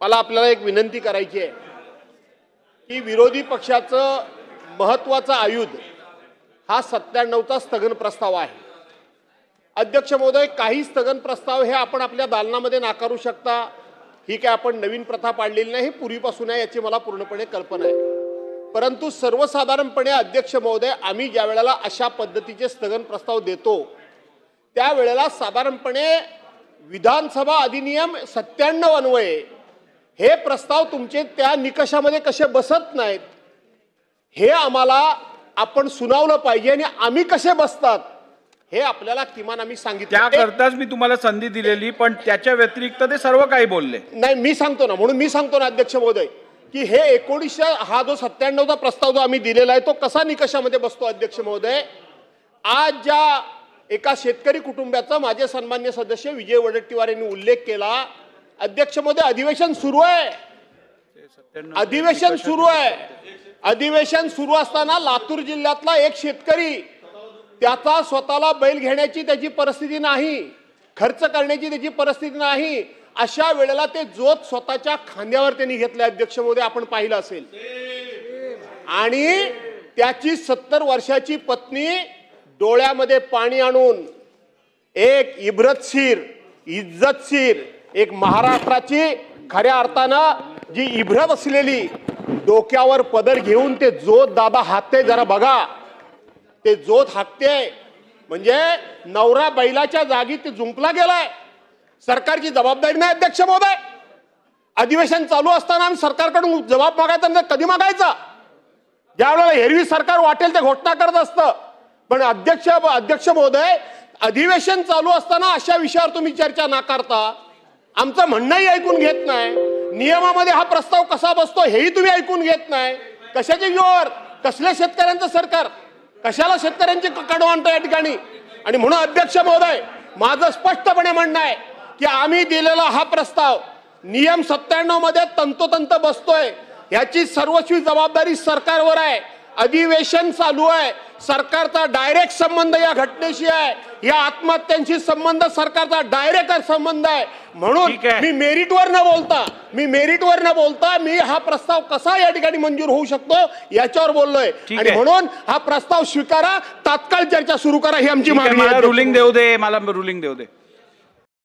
मला आपल्याला एक विनंती करायची आहे की विरोधी पक्षाचं महत्त्वाचं आयुध हा 97चा स्थगन प्रस्ताव आहे। अध्यक्ष महोदय, काही स्थगन प्रस्ताव हे आपण आपल्या दालनामध्ये नाकारू शकता, ही काय आपण नवीन प्रथा पाडलेली नाही, पूर्वीपासून आहे याची मला पूर्णपणे कल्पना आहे। परंतु सर्वसाधारणपणे अध्यक्ष महोदय, आम्ही ज्या वेळेला अशा पद्धतीचे स्थगन प्रस्ताव देतो त्यावेळेला साधारणपणे विधानसभा अधिनियम 97 अन्वये हे प्रस्ताव तुमचे त्या निकषामध्ये कसे बसत नाहीत हे आम्हाला आपण सुनावलं पाहिजे आणि आम्ही कसे बसतात हे आपल्याला किमान आम्ही सांगितलं। त्याकरताच मी तुम्हाला संधी दिलेली, पण त्याच्या व्यतिरिक्त ते सर्व काही बोलले नाही। मी सांगतो ना, म्हणून मी सांगतो ना अध्यक्ष महोदय की हे 1900 हा जो 97चा प्रस्ताव जो आम्ही दिलेला आहे तो कसा निकषामध्ये बसतो। अध्यक्ष महोदय, आज ज्या एका शेतकरी कुटुंबाचा माझे सन्मान्य सदस्य विजय वडेट्टीवार यांनी उल्लेख केला, अध्यक्ष महोदय अधिवेशन सुरू आहे, अधिवेशन सुरू आहे, अधिवेशन सुरू असताना लातूर जिल्ह्यातला एक शेतकरी त्याचा स्वतःला बैल घेण्याची त्याची परिस्थिती नाही, खर्च करण्याची त्याची परिस्थिती नाही, अशा वेळेला ते जोत स्वतःच्या खांद्यावर त्यांनी घेतले। अध्यक्ष महोदय, आपण पाहिलं असेल, आणि त्याची 70 वर्षाची पत्नी डोळ्यामध्ये पाणी आणून एक इब्रतशीर इज्जतशीर एक महाराष्ट्राची खऱ्या अर्थानं जी इब्रत असलेली डोक्यावर पदर घेऊन ते जोत दादा हाकते, जरा बघा ते जोत हाकते, म्हणजे नवरा बैलाच्या जागी ते जुंपला गेलाय। सरकारची जबाबदारी नाही अध्यक्ष महोदय। अधिवेशन चालू असताना आम्ही सरकारकडून जबाब मागायचा, कधी मागायचा? ज्या वेळेला एरवी सरकार वाटेल ते घोषणा करत असतं, पण अध्यक्ष महोदय, अधिवेशन चालू असताना अशा विषयावर तुम्ही चर्चा नाकारता, आमचं म्हणणंही ऐकून घेत नाही, नियमामध्ये हा प्रस्ताव कसा बसतो हेही तुम्ही ऐकून घेत नाही। कशाचे जोर, कसल्या शेतकऱ्यांचं सरकार, कशाला शेतकऱ्यांची कडव आणतो या ठिकाणी? आणि म्हणून अध्यक्ष महोदय, माझं स्पष्टपणे म्हणणं आहे की आम्ही दिलेला हा प्रस्ताव नियम 97 मध्ये तंतोतंत बसतोय, याची सर्वस्वी जबाबदारी सरकारवर आहे। अधिवेशन चालू आहे, सरकारचा डायरेक्ट संबंध या घटनेशी आहे, या आत्महत्यांशी संबंध सरकारचा डायरेक्ट संबंध आहे। म्हणून मी मेरिटवर न बोलता मी हा प्रस्ताव कसा या ठिकाणी मंजूर होऊ शकतो याच्यावर बोललोय, आणि म्हणून हा प्रस्ताव स्वीकारा, तात्काळ चर्चा सुरू करा ही आमची मागणी आहे। रुलिंग देऊ दे, मला रुलिंग देऊ दे।